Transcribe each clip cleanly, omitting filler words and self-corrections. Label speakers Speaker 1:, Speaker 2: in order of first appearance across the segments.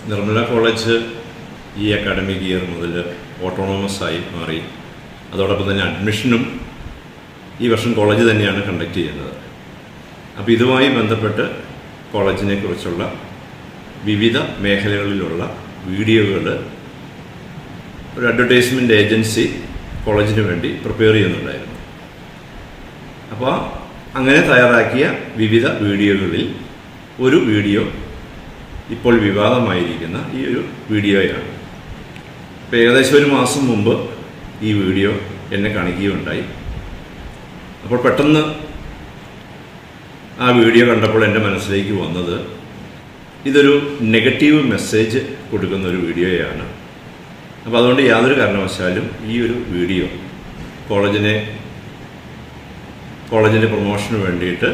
Speaker 1: Nirmala college ഈ academic year മുതൽ autonomous ആയി മാറി. അതോടൊപ്പം തന്നെ അഡ്മിഷനും ഈ വർഷം കോളേജ് തന്നെയാണ് കണ്ടക്ട് ചെയ്യുന്നത്. അപ്പോൾ ഇതുമായി ബന്ധപ്പെട്ട് കോളേജിനെ കുറിച്ചുള്ള വിവിധ മേഖലകളിലുള്ള വീഡിയോകൾ ഒരു അഡ്വർടൈസ്മെൻ്റ് ഏജൻസി കോളേജിന് വേണ്ടി പ്രിപ്പയർ ചെയ്യുന്നുണ്ടായിരുന്നു. അപ്പോൾ അങ്ങനെ തയ്യാറാക്കിയ വിവിധ വീഡിയോകളിൽ ഒരു വീഡിയോ ഇപ്പോൾ വിവാദമായിരിക്കുന്ന ഈ ഒരു വീഡിയോയാണ്. ഇപ്പോൾ ഏകദേശം ഒരു മാസം മുമ്പ് ഈ വീഡിയോ എന്നെ കാണിക്കുകയുണ്ടായി. അപ്പോൾ പെട്ടെന്ന് ആ വീഡിയോ കണ്ടപ്പോൾ എൻ്റെ മനസ്സിലേക്ക് വന്നത് ഇതൊരു നെഗറ്റീവ് മെസ്സേജ് കൊടുക്കുന്ന ഒരു വീഡിയോയാണ്. അപ്പോൾ അതുകൊണ്ട് യാതൊരു കാരണവശാലും ഈ ഒരു വീഡിയോ കോളേജിൻ്റെ പ്രൊമോഷന് വേണ്ടിയിട്ട്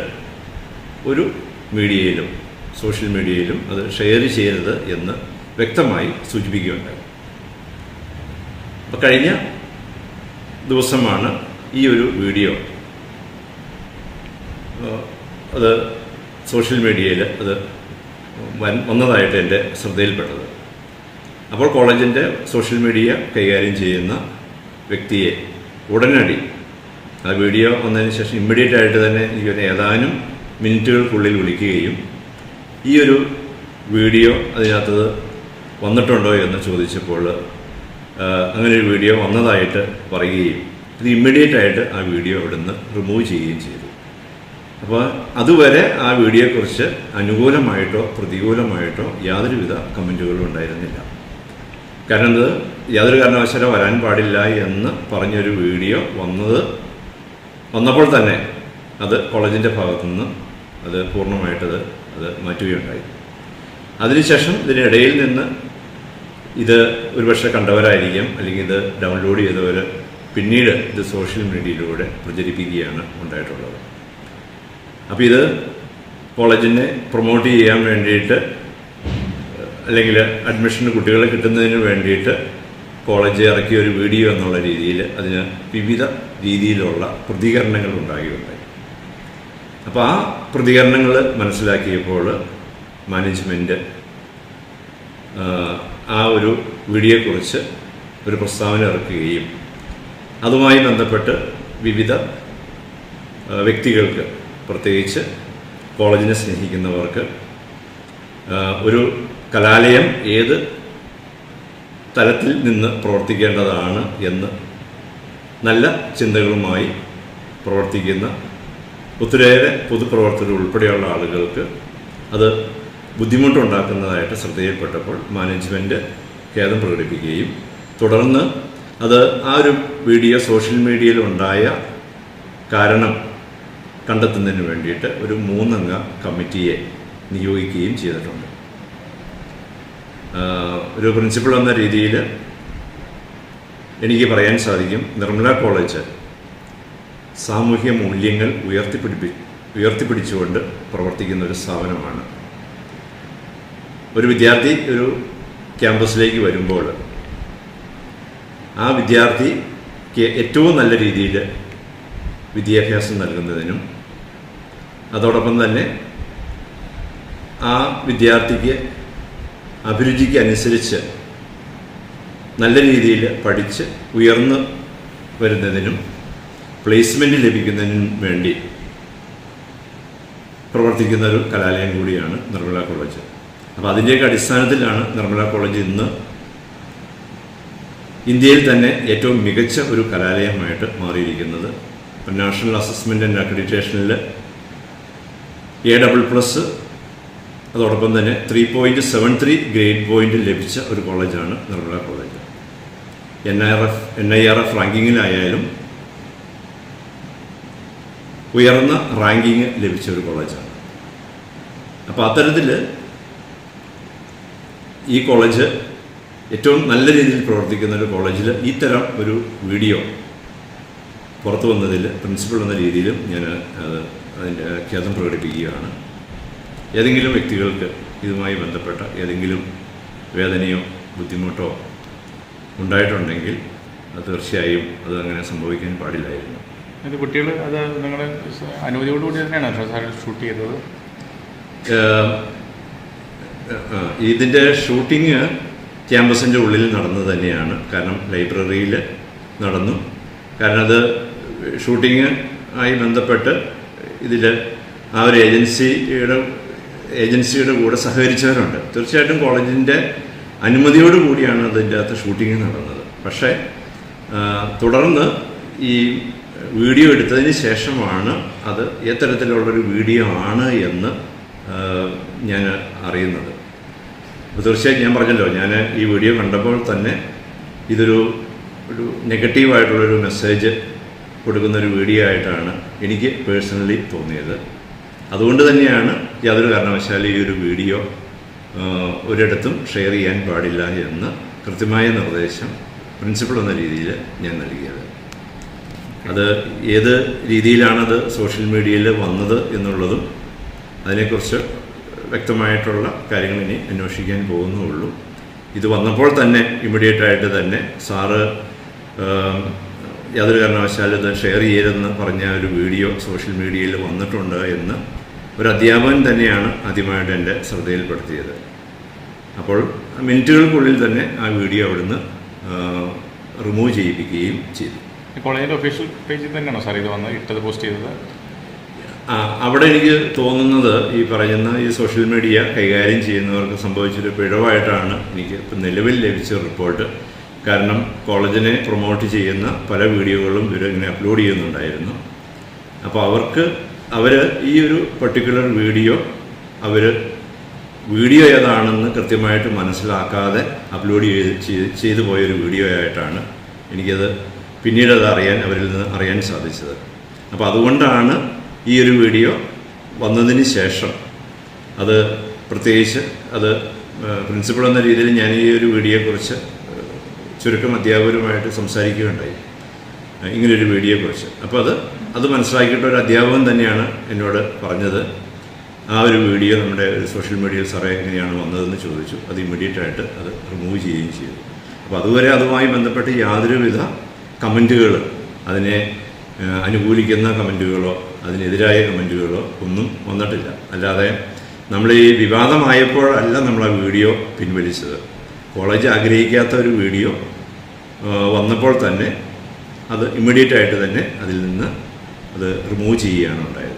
Speaker 1: ഒരു മീഡിയയിലും സോഷ്യൽ മീഡിയയിലും അത് ഷെയർ ചെയ്യരുത് എന്ന് വ്യക്തമായി സൂചിപ്പിക്കുകയുണ്ടായി. അപ്പോൾ കഴിഞ്ഞ ദിവസമാണ് ഈ ഒരു വീഡിയോ അത് സോഷ്യൽ മീഡിയയിൽ അത് വന്നതായിട്ട് എൻ്റെ ശ്രദ്ധയിൽപ്പെട്ടത്. അപ്പോൾ കോളേജിൻ്റെ സോഷ്യൽ മീഡിയ കൈകാര്യം ചെയ്യുന്ന വ്യക്തിയെ ഉടനടി ആ വീഡിയോ വന്നതിന് ശേഷം ഇമ്മീഡിയറ്റ് ആയിട്ട് തന്നെ എനിക്ക് ഏതാനും മിനിറ്റുകൾക്കുള്ളിൽ വിളിക്കുകയും ഈ ഒരു വീഡിയോ അതിനകത്ത് വന്നിട്ടുണ്ടോ എന്ന് ചോദിച്ചപ്പോൾ അങ്ങനെ ഒരു വീഡിയോ വന്നതായിട്ട് പറയുകയും ഇത് ഇമ്മീഡിയറ്റ് ആയിട്ട് ആ വീഡിയോ അവിടെ നിന്ന് റിമൂവ് ചെയ്യുകയും ചെയ്തു. അപ്പോൾ അതുവരെ ആ വീഡിയോയെക്കുറിച്ച് അനുകൂലമായിട്ടോ പ്രതികൂലമായിട്ടോ യാതൊരുവിധ കമൻറ്റുകളും ഉണ്ടായിരുന്നില്ല. കാരണം ഇത് യാതൊരു കാരണവശാലും വരാൻ പാടില്ല എന്ന് പറഞ്ഞൊരു വീഡിയോ വന്നപ്പോൾ തന്നെ അത് കോളേജിൻ്റെ ഭാഗത്തുനിന്ന് അത് പൂർണ്ണമായിട്ടത് മാറ്റുകയുണ്ടായി. അതിനുശേഷം ഇതിനിടയിൽ നിന്ന് ഇത് ഒരുപക്ഷെ കണ്ടവരായിരിക്കാം, അല്ലെങ്കിൽ ഇത് ഡൗൺലോഡ് ചെയ്തവർ പിന്നീട് ഇത് സോഷ്യൽ മീഡിയയിലൂടെ പ്രചരിപ്പിക്കുകയാണ് ഉണ്ടായിട്ടുള്ളത്. അപ്പോൾ ഇത് കോളേജിനെ പ്രൊമോട്ട് ചെയ്യാൻ വേണ്ടിയിട്ട് അല്ലെങ്കിൽ അഡ്മിഷന് കുട്ടികളെ കിട്ടുന്നതിന് വേണ്ടിയിട്ട് കോളേജ് ഇറക്കിയ ഒരു വീഡിയോ എന്നുള്ള രീതിയിൽ അതിന് വിവിധ രീതിയിലുള്ള പ്രതികരണങ്ങൾ ഉണ്ടാകുകയുണ്ടായി. അപ്പോൾ ആ പ്രതികരണങ്ങൾ മനസ്സിലാക്കിയപ്പോൾ മാനേജ്മെൻറ്റ് ആ ഒരു വീഡിയോയെക്കുറിച്ച് ഒരു പ്രസ്താവന ഇറക്കുകയും അതുമായി ബന്ധപ്പെട്ട് വിവിധ വ്യക്തികൾക്ക്, പ്രത്യേകിച്ച് കോളേജിനെ സ്നേഹിക്കുന്നവർക്ക് ഒരു കലാലയം ഏത് തലത്തിൽ നിന്ന് പ്രവർത്തിക്കേണ്ടതാണ് എന്ന് നല്ല ചിന്തകളുമായി പ്രവർത്തിക്കുന്ന ഒത്തിരിയേറെ പൊതുപ്രവർത്തകർ ഉൾപ്പെടെയുള്ള ആളുകൾക്ക് അത് ബുദ്ധിമുട്ടുണ്ടാക്കുന്നതായിട്ട് ശ്രദ്ധയിൽപ്പെട്ടപ്പോൾ മാനേജ്മെൻറ്റ് ഖേദം പ്രകടിപ്പിക്കുകയും തുടർന്ന് അത് ആ ഒരു വീഡിയോ സോഷ്യൽ മീഡിയയിൽ ഉണ്ടായ കാരണം കണ്ടെത്തുന്നതിന് വേണ്ടിയിട്ട് ഒരു 3 അംഗ കമ്മിറ്റിയെ നിയോഗിക്കുകയും ചെയ്തിട്ടുണ്ട്. ഒരു പ്രിൻസിപ്പൾ എന്ന രീതിയിൽ എനിക്ക് പറയാൻ സാധിക്കും, നിർമ്മല കോളേജ് സാമൂഹ്യ മൂല്യങ്ങൾ ഉയർത്തിപ്പിടിച്ചുകൊണ്ട് പ്രവർത്തിക്കുന്ന ഒരു സ്ഥാപനമാണ്. ഒരു വിദ്യാർത്ഥി ഒരു ക്യാമ്പസിലേക്ക് വരുമ്പോൾ ആ വിദ്യാർത്ഥിക്ക് ഏറ്റവും നല്ല രീതിയിൽ വിദ്യാഭ്യാസം നൽകുന്നതിനും അതോടൊപ്പം തന്നെ ആ വിദ്യാർത്ഥിക്ക് അഭിരുചിക്ക് അനുസരിച്ച് നല്ല രീതിയിൽ പഠിച്ച് ഉയർന്നു വരുന്നതിനും പ്ലേസ്മെൻറ്റ് ലഭിക്കുന്നതിനും വേണ്ടി പ്രവർത്തിക്കുന്ന ഒരു കലാലയം കൂടിയാണ് നിർമ്മല കോളേജ്. അപ്പോൾ അതിൻ്റെയൊക്കെ അടിസ്ഥാനത്തിലാണ് നിർമ്മല കോളേജ് ഇന്ന് ഇന്ത്യയിൽ തന്നെ ഏറ്റവും മികച്ച ഒരു കലാലയമായിട്ട് മാറിയിരിക്കുന്നത്. നാഷണൽ അസസ്മെൻ്റ് ആൻഡ് അക്രഡിറ്റേഷനിൽ A++ അതോടൊപ്പം തന്നെ 3.73 ഗ്രേഡ് പോയിൻ്റ് ലഭിച്ച ഒരു കോളേജാണ് നിർമ്മല കോളേജ്. NIRF റാങ്കിങ്ങിലായാലും ഉയർന്ന റാങ്കിങ് ലഭിച്ച ഒരു കോളേജാണ്. അപ്പോൾ അത്തരത്തിൽ ഈ കോളേജ് ഏറ്റവും നല്ല രീതിയിൽ പ്രവർത്തിക്കുന്ന ഒരു കോളേജിൽ ഇത്തരം ഒരു വീഡിയോ പുറത്തു വന്നതിൽ പ്രിൻസിപ്പൾ എന്ന രീതിയിലും ഞാൻ അതിൻ്റെ ഖേദം പ്രകടിപ്പിക്കുകയാണ്. ഏതെങ്കിലും വ്യക്തികൾക്ക് ഇതുമായി ബന്ധപ്പെട്ട ഏതെങ്കിലും വേദനയോ ബുദ്ധിമുട്ടോ ഉണ്ടായിട്ടുണ്ടെങ്കിൽ അത് തീർച്ചയായും അത് അങ്ങനെ സംഭവിക്കാൻ പാടില്ലായിരുന്നു.
Speaker 2: ഇത് കുട്ടികൾ അത് നിങ്ങളുടെ അനുമതിയോടുകൂടി തന്നെയാണ് സാർ ഷൂട്ട് ചെയ്തത്?
Speaker 1: ഇതിൻ്റെ ഷൂട്ടിങ് ക്യാമ്പസിൻ്റെ ഉള്ളിൽ നടന്നു തന്നെയാണ്. കാരണം ലൈബ്രറിയിൽ നടന്നു. കാരണം അത് ഷൂട്ടിങ് ആയി ബന്ധപ്പെട്ട് ഇതിൽ ആ ഒരു ഏജൻസിയുടെ കൂടെ സഹകരിച്ചവരുണ്ട്. തീർച്ചയായിട്ടും കോളേജിൻ്റെ അനുമതിയോട് കൂടിയാണ് അതിൻ്റെ അകത്ത് ഷൂട്ടിങ് നടന്നത്. പക്ഷേ തുടർന്ന് ഈ വീഡിയോ എടുത്തതിന് ശേഷമാണ് അത് എത്തരത്തിലുള്ളൊരു വീഡിയോ ആണ് എന്ന് ഞാൻ അറിയുന്നത്. അപ്പോൾ തീർച്ചയായും ഞാൻ പറഞ്ഞല്ലോ, ഞാൻ ഈ വീഡിയോ കണ്ടപ്പോൾ തന്നെ ഇതൊരു നെഗറ്റീവായിട്ടുള്ളൊരു മെസ്സേജ് കൊടുക്കുന്നൊരു വീഡിയോ ആയിട്ടാണ് എനിക്ക് പേഴ്സണലി തോന്നിയത്. അതുകൊണ്ട് തന്നെയാണ് യാതൊരു കാരണവശാലും ഈ ഒരു വീഡിയോ ഒരിടത്തും ഷെയർ ചെയ്യാൻ പാടില്ല എന്ന് കൃത്യമായ നിർദ്ദേശം പ്രിൻസിപ്പൾ എന്ന രീതിയിൽ ഞാൻ നൽകിയത്. അത് ഏത് രീതിയിലാണത് സോഷ്യൽ മീഡിയയിൽ വന്നത് എന്നുള്ളതും അതിനെക്കുറിച്ച് വ്യക്തമായിട്ടുള്ള കാര്യങ്ങൾ ഇനി അന്വേഷിക്കാൻ പോകുന്നുള്ളൂ. ഇത് വന്നപ്പോൾ തന്നെ ഇമ്മീഡിയറ്റായിട്ട് തന്നെ സാറ് യാതൊരു കാരണവശാലും ഇത് ഷെയർ ചെയ്യരുതെന്ന് പറഞ്ഞ ഒരു വീഡിയോ സോഷ്യൽ മീഡിയയിൽ വന്നിട്ടുണ്ട് എന്ന് ഒരു അധ്യാപകൻ തന്നെയാണ് ആദ്യമായിട്ട് എൻ്റെ ശ്രദ്ധയിൽപ്പെടുത്തിയത്. അപ്പോൾ മിനിറ്റുകൾക്കുള്ളിൽ തന്നെ ആ വീഡിയോ അവിടുന്ന് റിമൂവ് ചെയ്യിപ്പിക്കുകയും ചെയ്തു.
Speaker 2: കോളേജിൻ്റെ ഒഫീഷ്യൽ പേജിൽ തന്നെയാണോ സാർ ഇത് വന്ന് പോസ്റ്റ് ചെയ്തത്?
Speaker 1: അവിടെ എനിക്ക് തോന്നുന്നത് ഈ പറയുന്ന ഈ സോഷ്യൽ മീഡിയ കൈകാര്യം ചെയ്യുന്നവർക്ക് സംഭവിച്ചൊരു പിഴവായിട്ടാണ് എനിക്ക് ഇപ്പം നിലവിൽ ലഭിച്ച റിപ്പോർട്ട്. കാരണം കോളേജിനെ പ്രൊമോട്ട് ചെയ്യുന്ന പല വീഡിയോകളും ഇവരിങ്ങനെ അപ്ലോഡ് ചെയ്യുന്നുണ്ടായിരുന്നു. അപ്പോൾ അവർ ഈ ഒരു പർട്ടിക്കുലർ വീഡിയോ ഏതാണെന്ന് കൃത്യമായിട്ട് മനസ്സിലാക്കാതെ അപ്ലോഡ് ചെയ്തു പോയൊരു വീഡിയോ ആയിട്ടാണ് എനിക്കത് പിന്നീട് അവരിൽ നിന്ന് അറിയാൻ സാധിച്ചത്. അപ്പോൾ അതുകൊണ്ടാണ് ഈ ഒരു വീഡിയോ വന്നതിന് ശേഷം അത് പ്രത്യേകിച്ച് അത് പ്രിൻസിപ്പൾ എന്ന രീതിയിൽ ഞാൻ ഈ ഒരു വീഡിയോയെക്കുറിച്ച് ചുരുക്കം അധ്യാപകരുമായിട്ട് സംസാരിക്കുകയുണ്ടായി, ഇങ്ങനൊരു വീഡിയോയെക്കുറിച്ച്. അപ്പോൾ അത് മനസ്സിലാക്കിയിട്ട് ഒരു അധ്യാപകൻ തന്നെയാണ് എന്നോട് പറഞ്ഞത്, ആ ഒരു വീഡിയോ നമ്മുടെ സോഷ്യൽ മീഡിയയിൽ സാറേ എങ്ങനെയാണ് വന്നതെന്ന് ചോദിച്ചു. അത് ഇമ്മീഡിയറ്റായിട്ട് അത് റിമൂവ് ചെയ്യുകയും ചെയ്തു. അപ്പോൾ അതുവരെ അതുമായി ബന്ധപ്പെട്ട് യാതൊരുവിധ കമൻറ്റുകൾ, അതിനെ അനുകൂലിക്കുന്ന കമൻറ്റുകളോ അതിനെതിരായ കമൻറ്റുകളോ ഒന്നും വന്നിട്ടില്ല. അല്ലാതെ നമ്മൾ ഈ വിവാദമായപ്പോഴല്ല നമ്മൾ ആ വീഡിയോ പിൻവലിച്ചത്. കോളേജ് ആഗ്രഹിക്കാത്ത ഒരു വീഡിയോ വന്നപ്പോൾ തന്നെ അത് ഇമ്മീഡിയറ്റായിട്ട് തന്നെ അതിൽ നിന്ന് അത് റിമൂവ് ചെയ്യുകയാണ് ഉണ്ടായത്.